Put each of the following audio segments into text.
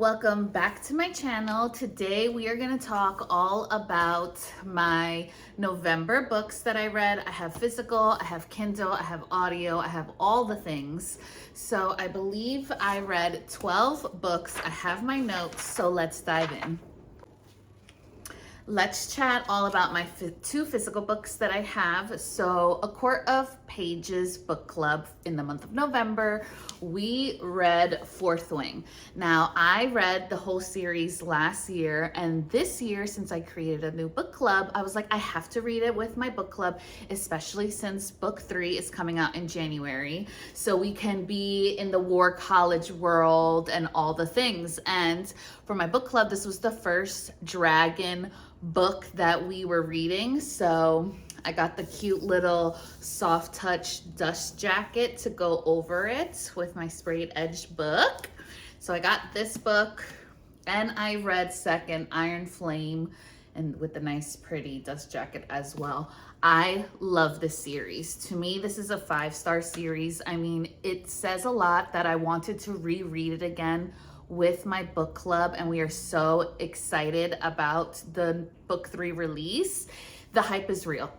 Welcome back to my channel. Today we are going to talk all about my November books that I read. I have physical, I have Kindle, I have audio, I have all the things. So I believe I read 12 books. I have my notes, so let's dive in. Let's chat all about my two physical books that I have. So A Court of Pages book club in the month of November, we read Fourth Wing. Now I read the whole series last year, and this year, since I created a new book club, I was like, I have to read it with my book club, especially since book 3 is coming out in January. So we can be in the war college world and all the things. And for my book club, this was the first dragon book that we were reading. So I got the cute little soft touch dust jacket to go over it with my sprayed edge book. So I got this book, and I read second Iron Flame, and with the nice pretty dust jacket as well. I love this series. To me, this is a 5-star series. I mean, it says a lot that I wanted to reread it again with my book club, and we are so excited about the book 3 release. The hype is real.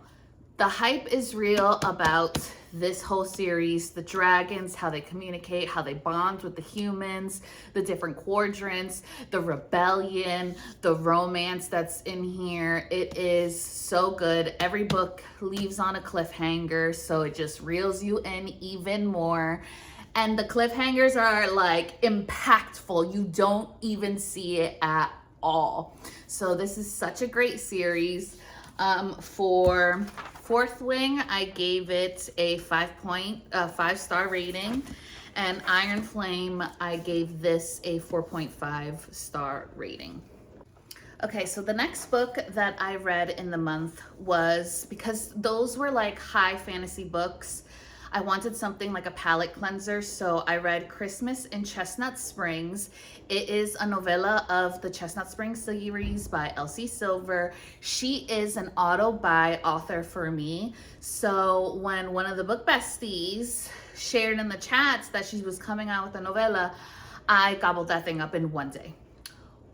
The hype is real about this whole series, the dragons, how they communicate, how they bond with the humans, the different quadrants, the rebellion, the romance that's in here. It is so good. Every book leaves on a cliffhanger, so it just reels you in even more. And the cliffhangers are like impactful. You don't even see it at all. So this is such a great series. For Fourth Wing, I gave it a 5-star rating. And Iron Flame, I gave this a 4.5-star rating. Okay, so the next book that I read in the month was, because those were like high fantasy books, I wanted something like a palate cleanser, so I read Christmas in Chestnut Springs. It is a novella of the Chestnut Springs series by Elsie Silver. She is an auto-buy author for me, so when one of the book besties shared in the chats that she was coming out with a novella, I gobbled that thing up in one day.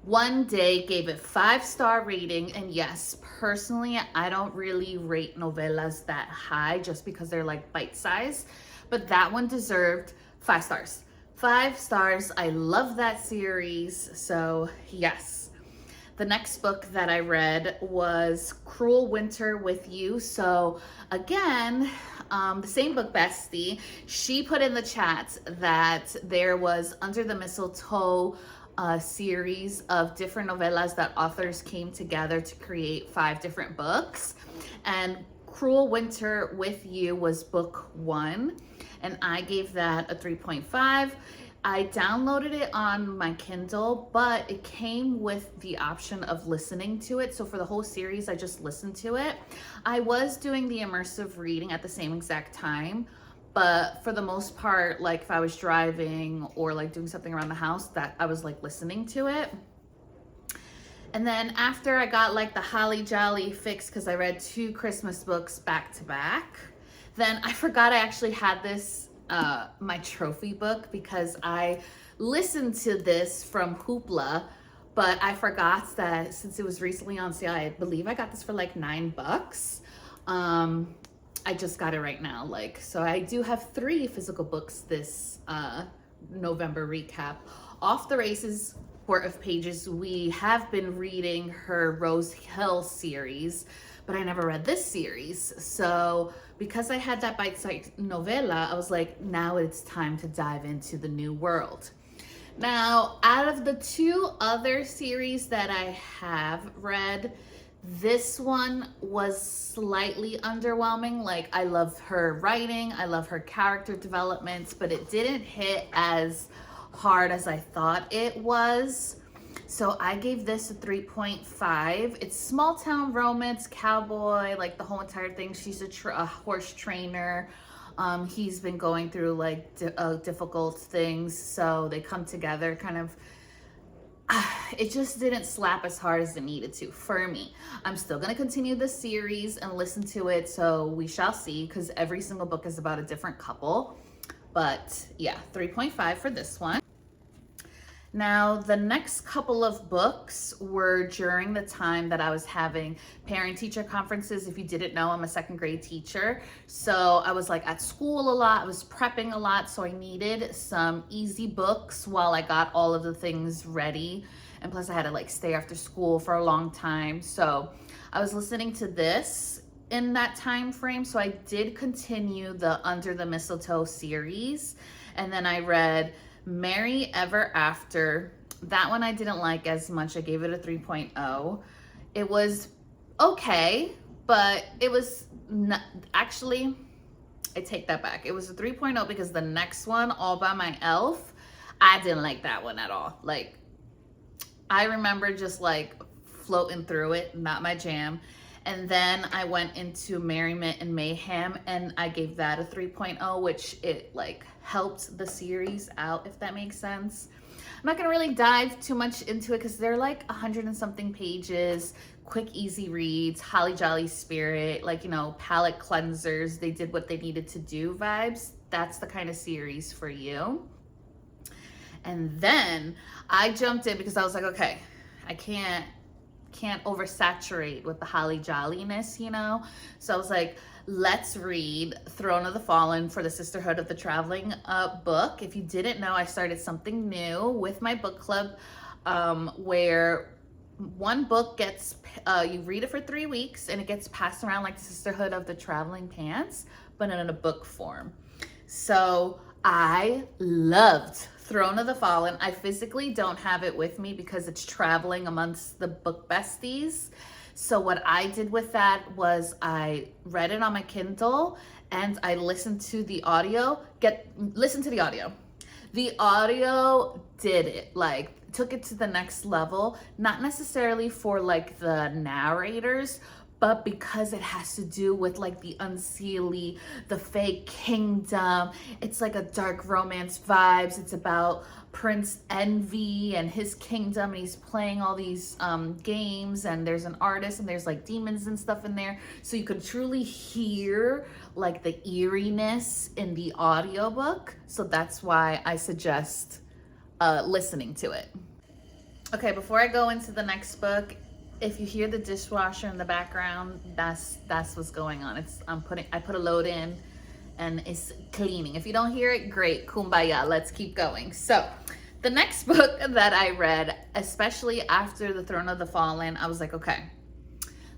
One day, gave it 5-star rating, and yes, personally, I don't really rate novellas that high just because they're like bite-sized, but that one deserved 5 stars. 5 stars. I love that series, so yes. The next book that I read was Cruel Winter with You. So again, the same book bestie, she put in the chat that there was Under the Mistletoe series of different novellas that authors came together to create 5 different books, and Cruel Winter with You was book 1, and I gave that a 3.5. I downloaded it on my Kindle, but it came with the option of listening to it. So for the whole series, I just listened to it. I was doing the immersive reading at the same exact time, but for the most part, like if I was driving or like doing something around the house, that I was like listening to it. And then after I got like the holly jolly fix, because I read 2 Christmas books back to back, then I forgot I actually had this, my trophy book, because I listened to this from Hoopla, but I forgot that since it was recently on sale, I believe I got this for like $9. I just got it right now. So I do have 3 physical books this November recap. Off the Races, Court of Pages, we have been reading her Rose Hill series, but I never read this series. So because I had that bite-sized novella, I was like, now it's time to dive into the new world. Now, out of the 2 other series that I have read, this one was slightly underwhelming. Like, I love her writing, I love her character developments, but it didn't hit as hard as I thought it was. So I gave this a 3.5. It's small town romance, cowboy, like the whole entire thing. She's a horse trainer. He's been going through like difficult things, so they come together kind of. It just didn't slap as hard as it needed to for me. I'm still going to continue the series and listen to it, so we shall see, because every single book is about a different couple. But yeah, 3.5 for this one. Now, the next couple of books were during the time that I was having parent-teacher conferences. If you didn't know, I'm a second grade teacher. So I was like at school a lot, I was prepping a lot, so I needed some easy books while I got all of the things ready. And plus I had to like stay after school for a long time. So I was listening to this in that time frame. So I did continue the Under the Mistletoe series. And then I read Merri Ever After. That one I didn't like as much. I gave it a 3.0. It was okay, but it was not, actually, I take that back. It was a 3.0 because the next one, All by My Elf, I didn't like that one at all. Like, I remember just like floating through it, not my jam. And then I went into Merri-ment Mayhem and I gave that a 3.0, which it like helped the series out, if that makes sense. I'm not gonna really dive too much into it because they're like 100 and something pages, quick, easy reads, holly jolly spirit, like, you know, palette cleansers. They did what they needed to do vibes. That's the kind of series for you. And then I jumped in because I was like, okay, I can't oversaturate with the holly jolliness, you know? So I was like, let's read Throne of the Fallen for the Sisterhood of the Traveling book. If you didn't know, I started something new with my book club where one book gets, you read it for 3 weeks and it gets passed around like the Sisterhood of the Traveling Pants, but in a book form. So I loved Throne of the Fallen. I physically don't have it with me because it's traveling amongst the book besties. So what I did with that was I read it on my Kindle and I listened to the audio. Listen to the audio. The audio did it, like took it to the next level, not necessarily for like the narrators, but because it has to do with like the unseelie, the fake kingdom. It's like a dark romance vibes. It's about Prince Envy and his kingdom, and he's playing all these games, and there's an artist and there's like demons and stuff in there. So you can truly hear like the eeriness in the audiobook. So that's why I suggest listening to it. Okay, before I go into the next book, if you hear the dishwasher in the background, that's what's going on. I put a load in and it's cleaning. If you don't hear it, great, kumbaya, let's keep going. So the next book that I read, especially after the Throne of the Fallen, I was like, okay,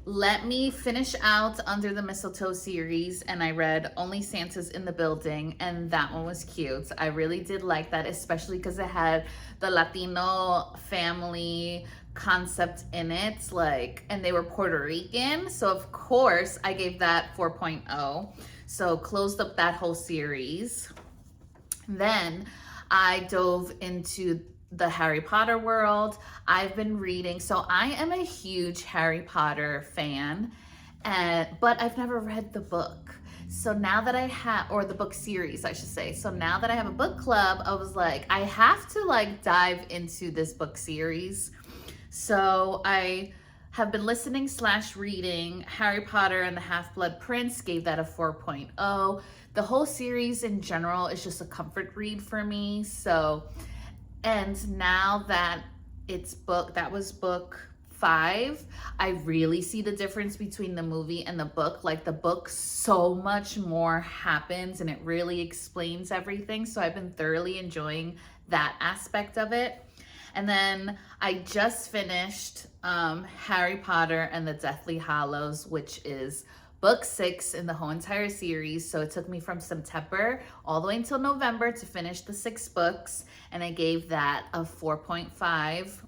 let me finish out Under the Mistletoe series. And I read Only Santa's in the Building, and that one was cute. I really did like that, especially because it had the Latino family concept in it, like, and they were Puerto Rican, so of course I gave that 4.0. So closed up that whole series. Then I dove into the Harry Potter world. I've been reading, so I am a huge Harry Potter fan, but I've never read the book. So now that I have, or the book series, I should say. So now that I have a book club, I was like, I have to like dive into this book series. So I have been listening / reading Harry Potter and the Half-Blood Prince, gave that a 4.0. The whole series in general is just a comfort read for me. So, and now that that was book 5, I really see the difference between the movie and the book. Like the book, so much more happens and it really explains everything. So I've been thoroughly enjoying that aspect of it. And then I just finished Harry Potter and the Deathly Hallows, which is book 6 in the whole entire series. So it took me from September all the way until November to finish the 6 books. And I gave that a 4.5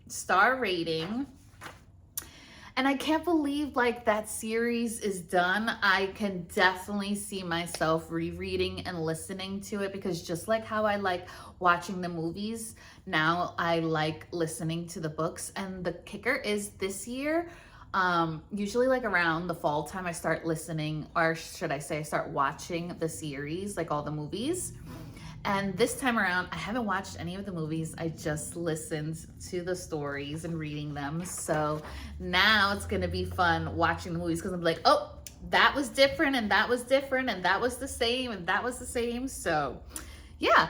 star rating. And I can't believe like that series is done. I can definitely see myself rereading and listening to it, because just like how I like watching the movies, now I like listening to the books. And the kicker is this year, usually like around the fall time, I start listening, or should I say I start watching the series, like all the movies. And this time around, I haven't watched any of the movies. I just listened to the stories and reading them. So now it's gonna be fun watching the movies, because I'm like, oh, that was different, and that was different, and that was the same, and that was the same. So yeah,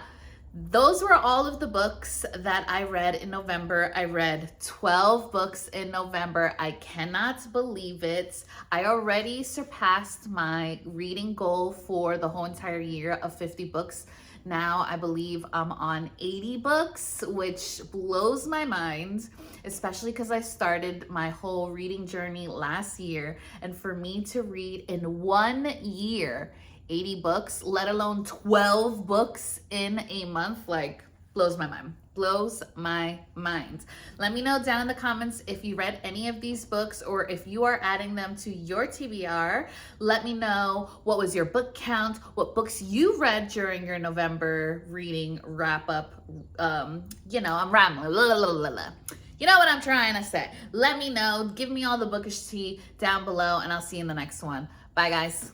those were all of the books that I read in November. I read 12 books in November. I cannot believe it. I already surpassed my reading goal for the whole entire year of 50 books. Now I believe I'm on 80 books, which blows my mind, especially because I started my whole reading journey last year. And for me to read in 1 year 80 books, let alone 12 books in a month, like, blows my mind. Blows my mind. Let me know down in the comments if you read any of these books or if you are adding them to your TBR. Let me know what was your book count, what books you read during your November reading wrap up. You know, I'm rambling. You know what I'm trying to say. Let me know. Give me all the bookish tea down below, and I'll see you in the next one. Bye, guys.